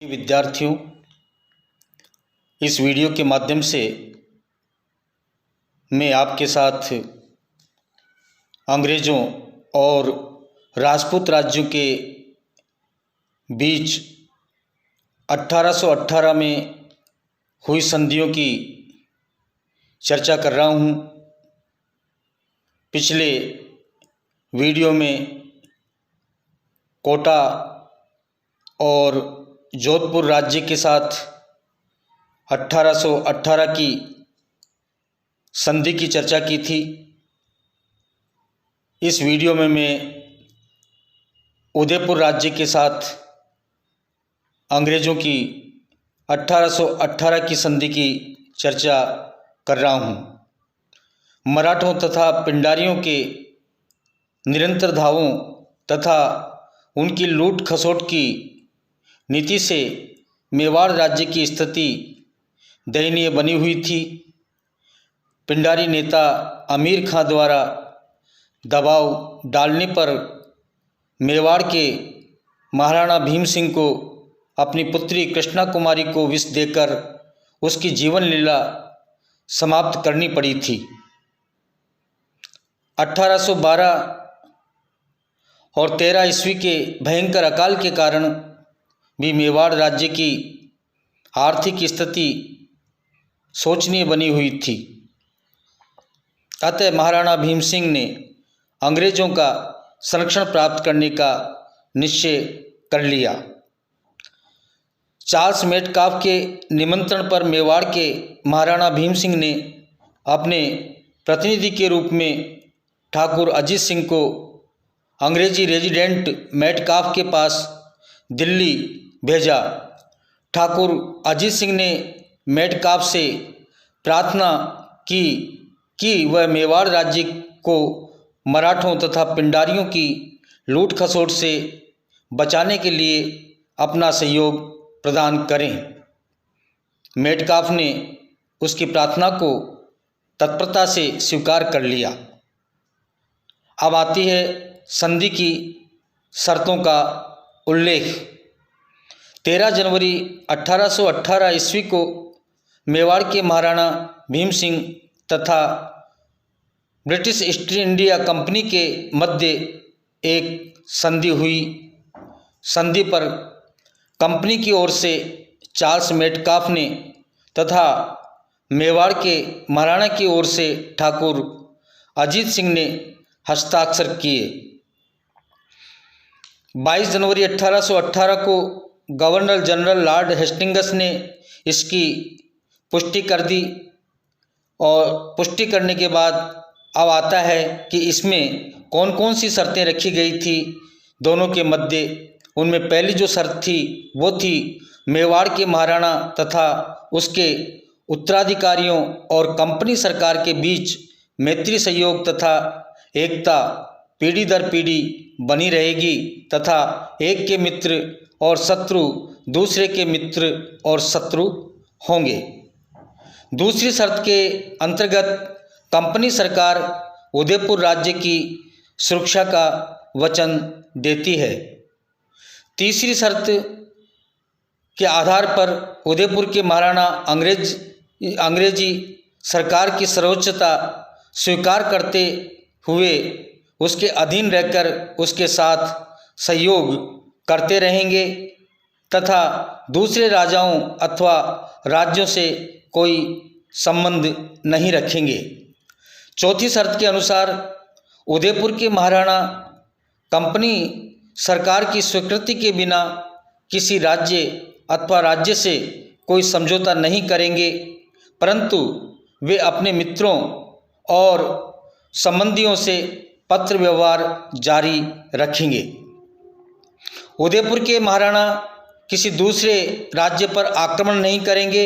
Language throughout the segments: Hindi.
विद्यार्थियों, इस वीडियो के माध्यम से मैं आपके साथ अंग्रेज़ों और राजपूत राज्यों के बीच 1818 में हुई संधियों की चर्चा कर रहा हूँ। पिछले वीडियो में कोटा और जोधपुर राज्य के साथ 1818 की संधि की चर्चा की थी। इस वीडियो में मैं उदयपुर राज्य के साथ अंग्रेज़ों की 1818 की संधि की चर्चा कर रहा हूँ। मराठों तथा पिंडारियों के निरंतर धावों तथा उनकी लूट खसोट की नीति से मेवाड़ राज्य की स्थिति दयनीय बनी हुई थी। पिंडारी नेता अमीर खां द्वारा दबाव डालने पर मेवाड़ के महाराणा भीम सिंह को अपनी पुत्री कृष्णा कुमारी को विष देकर उसकी जीवन लीला समाप्त करनी पड़ी थी। 1812 और 13 ईस्वी के भयंकर अकाल के कारण भी मेवाड़ राज्य की आर्थिक स्थिति शोचनीय बनी हुई थी। अतः महाराणा भीम सिंह ने अंग्रेज़ों का संरक्षण प्राप्त करने का निश्चय कर लिया। चार्ल्स मेटकाफ के निमंत्रण पर मेवाड़ के महाराणा भीम सिंह ने अपने प्रतिनिधि के रूप में ठाकुर अजीत सिंह को अंग्रेजी रेजिडेंट मेटकाफ के पास दिल्ली भेजा। ठाकुर अजीत सिंह ने मेटकाफ से प्रार्थना की कि वह मेवाड़ राज्य को मराठों तथा पिंडारियों की लूट खसोट से बचाने के लिए अपना सहयोग प्रदान करें। मेटकाफ ने उसकी प्रार्थना को तत्परता से स्वीकार कर लिया। अब आती है संधि की शर्तों का उल्लेख। 13 जनवरी 1818 ईस्वी को मेवाड़ के महाराणा भीम सिंह तथा ब्रिटिश ईस्ट इंडिया कंपनी के मध्य एक संधि हुई। संधि पर कंपनी की ओर से चार्ल्स मेटकाफ ने तथा मेवाड़ के महाराणा की ओर से ठाकुर अजीत सिंह ने हस्ताक्षर किए। 22 जनवरी 1818 को गवर्नर जनरल लॉर्ड हेस्टिंग्स ने इसकी पुष्टि कर दी और पुष्टि करने के बाद अब आता है कि इसमें कौन कौन सी शर्तें रखी गई थी दोनों के मध्य। उनमें पहली जो शर्त थी वो थी मेवाड़ के महाराणा तथा उसके उत्तराधिकारियों और कंपनी सरकार के बीच मैत्री सहयोग तथा एकता पीढ़ी दर पीढ़ी बनी रहेगी तथा एक के मित्र और शत्रु दूसरे के मित्र और शत्रु होंगे। दूसरी शर्त के अंतर्गत कंपनी सरकार उदयपुर राज्य की सुरक्षा का वचन देती है। तीसरी शर्त के आधार पर उदयपुर के महाराणा अंग्रेजी सरकार की सर्वोच्चता स्वीकार करते हुए उसके अधीन रहकर उसके साथ सहयोग करते रहेंगे तथा दूसरे राजाओं अथवा राज्यों से कोई संबंध नहीं रखेंगे। चौथी शर्त के अनुसार उदयपुर के महाराणा कंपनी सरकार की स्वीकृति के बिना किसी राज्य अथवा राज्य से कोई समझौता नहीं करेंगे, परंतु वे अपने मित्रों और संबंधियों से पत्र व्यवहार जारी रखेंगे। उदयपुर के महाराणा किसी दूसरे राज्य पर आक्रमण नहीं करेंगे।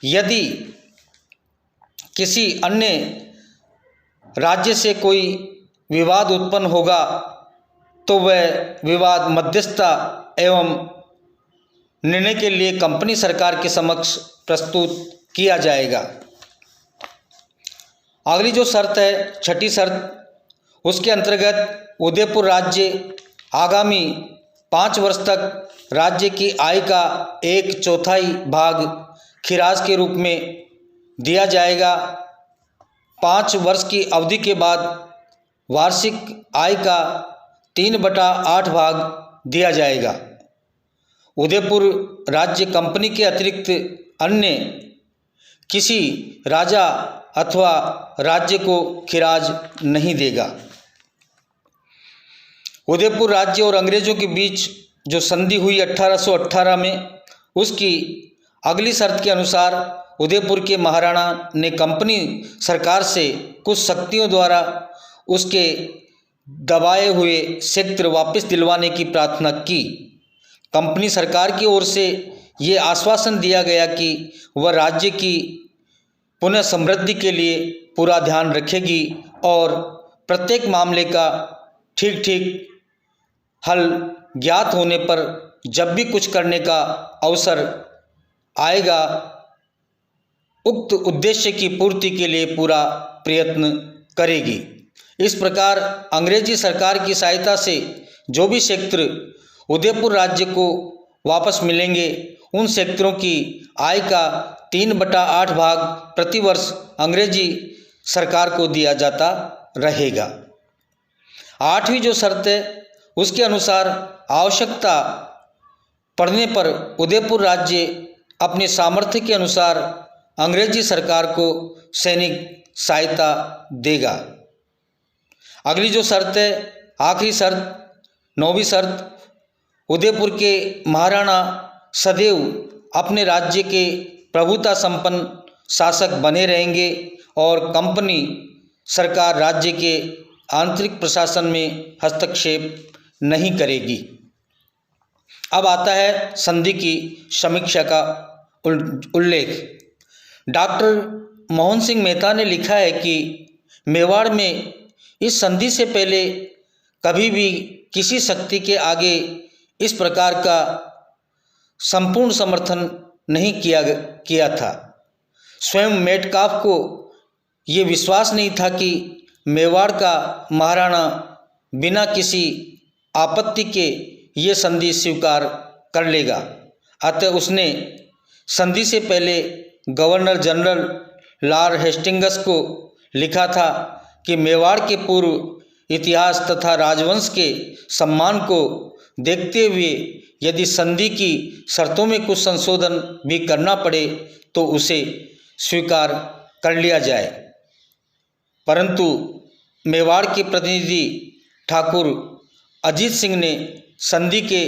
यदि किसी अन्य राज्य से कोई विवाद उत्पन्न होगा तो वह विवाद मध्यस्थता एवं निर्णय के लिए कंपनी सरकार के समक्ष प्रस्तुत किया जाएगा। अगली जो शर्त है, छठी शर्त, उसके अंतर्गत उदयपुर राज्य आगामी 5 वर्ष तक राज्य की आय का 1/4 भाग खिराज के रूप में दिया जाएगा। 5 वर्ष की अवधि के बाद वार्षिक आय का 3/8 भाग दिया जाएगा। उदयपुर राज्य कंपनी के अतिरिक्त अन्य किसी राजा अथवा राज्य को खिराज नहीं देगा। उदयपुर राज्य और अंग्रेजों के बीच जो संधि हुई 1818 में, उसकी अगली शर्त के अनुसार उदयपुर के महाराणा ने कंपनी सरकार से कुछ शक्तियों द्वारा उसके दबाए हुए क्षेत्र वापस दिलवाने की प्रार्थना की। कंपनी सरकार की ओर से ये आश्वासन दिया गया कि वह राज्य की पुनः समृद्धि के लिए पूरा ध्यान रखेगी और प्रत्येक मामले का ठीक ठीक हल ज्ञात होने पर जब भी कुछ करने का अवसर आएगा, उक्त उद्देश्य की पूर्ति के लिए पूरा प्रयत्न करेगी। इस प्रकार अंग्रेजी सरकार की सहायता से जो भी क्षेत्र उदयपुर राज्य को वापस मिलेंगे, उन क्षेत्रों की आय का 3/8 भाग प्रतिवर्ष अंग्रेजी सरकार को दिया जाता रहेगा। 8वीं जो शर्त है, उसके अनुसार आवश्यकता पड़ने पर उदयपुर राज्य अपने सामर्थ्य के अनुसार अंग्रेजी सरकार को सैनिक सहायता देगा। अगली जो शर्त है, आखिरी शर्त, 9वीं शर्त, उदयपुर के महाराणा सदैव अपने राज्य के प्रभुता संपन्न शासक बने रहेंगे और कंपनी सरकार राज्य के आंतरिक प्रशासन में हस्तक्षेप नहीं करेगी। अब आता है संधि की समीक्षा का उल्लेख। डॉक्टर मोहन सिंह मेहता ने लिखा है कि मेवाड़ में इस संधि से पहले कभी भी किसी शक्ति के आगे इस प्रकार का संपूर्ण समर्थन नहीं किया था। स्वयं मेटकाफ को ये विश्वास नहीं था कि मेवाड़ का महाराणा बिना किसी आपत्ति के ये संधि स्वीकार कर लेगा। अतः उसने संधि से पहले गवर्नर जनरल लॉर्ड हेस्टिंग्स को लिखा था कि मेवाड़ के पूर्व इतिहास तथा राजवंश के सम्मान को देखते हुए यदि संधि की शर्तों में कुछ संशोधन भी करना पड़े तो उसे स्वीकार कर लिया जाए। परंतु मेवाड़ के प्रतिनिधि ठाकुर अजीत सिंह ने संधि के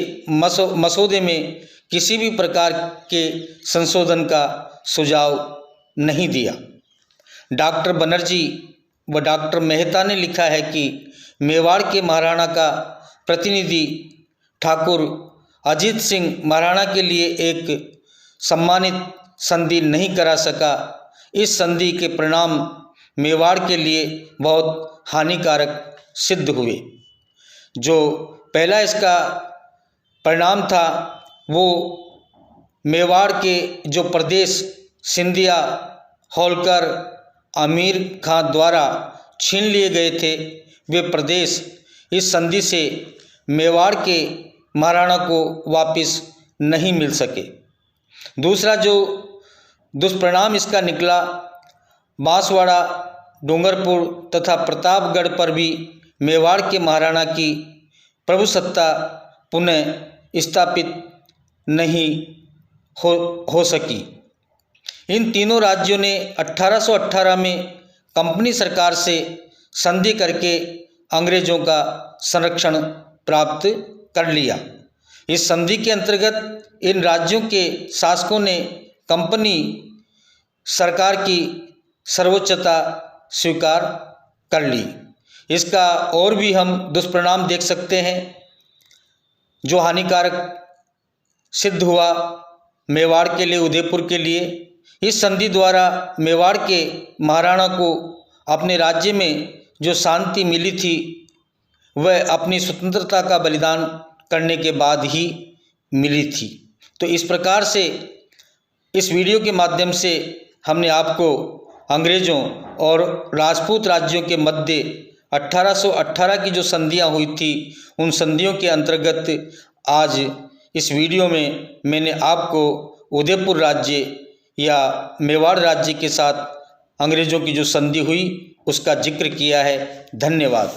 मसौदे में किसी भी प्रकार के संशोधन का सुझाव नहीं दिया। डॉक्टर बनर्जी व डॉक्टर मेहता ने लिखा है कि मेवाड़ के महाराणा का प्रतिनिधि ठाकुर अजीत सिंह महाराणा के लिए एक सम्मानित संधि नहीं करा सका। इस संधि के परिणाम मेवाड़ के लिए बहुत हानिकारक सिद्ध हुए। जो पहला इसका परिणाम था वो मेवाड़ के जो प्रदेश सिंधिया, होलकर, अमीर खां द्वारा छीन लिए गए थे, वे प्रदेश इस संधि से मेवाड़ के महाराणा को वापस नहीं मिल सके। दूसरा जो दुष्परिणाम इसका निकला, बांसवाड़ा, डूंगरपुर तथा प्रतापगढ़ पर भी मेवाड़ के महाराणा की प्रभुसत्ता पुनः स्थापित नहीं हो सकी। इन तीनों राज्यों ने 1818 में कंपनी सरकार से संधि करके अंग्रेजों का संरक्षण प्राप्त कर लिया। इस संधि के अंतर्गत इन राज्यों के शासकों ने कंपनी सरकार की सर्वोच्चता स्वीकार कर ली। इसका और भी हम दुष्परिणाम देख सकते हैं जो हानिकारक सिद्ध हुआ मेवाड़ के लिए, उदयपुर के लिए। इस संधि द्वारा मेवाड़ के महाराणा को अपने राज्य में जो शांति मिली थी वह अपनी स्वतंत्रता का बलिदान करने के बाद ही मिली थी। तो इस प्रकार से इस वीडियो के माध्यम से हमने आपको अंग्रेज़ों और राजपूत राज्यों के मध्य 1818 की जो संधियां हुई थी उन संधियों के अंतर्गत आज इस वीडियो में मैंने आपको उदयपुर राज्य या मेवाड़ राज्य के साथ अंग्रेज़ों की जो संधि हुई उसका जिक्र किया है। धन्यवाद।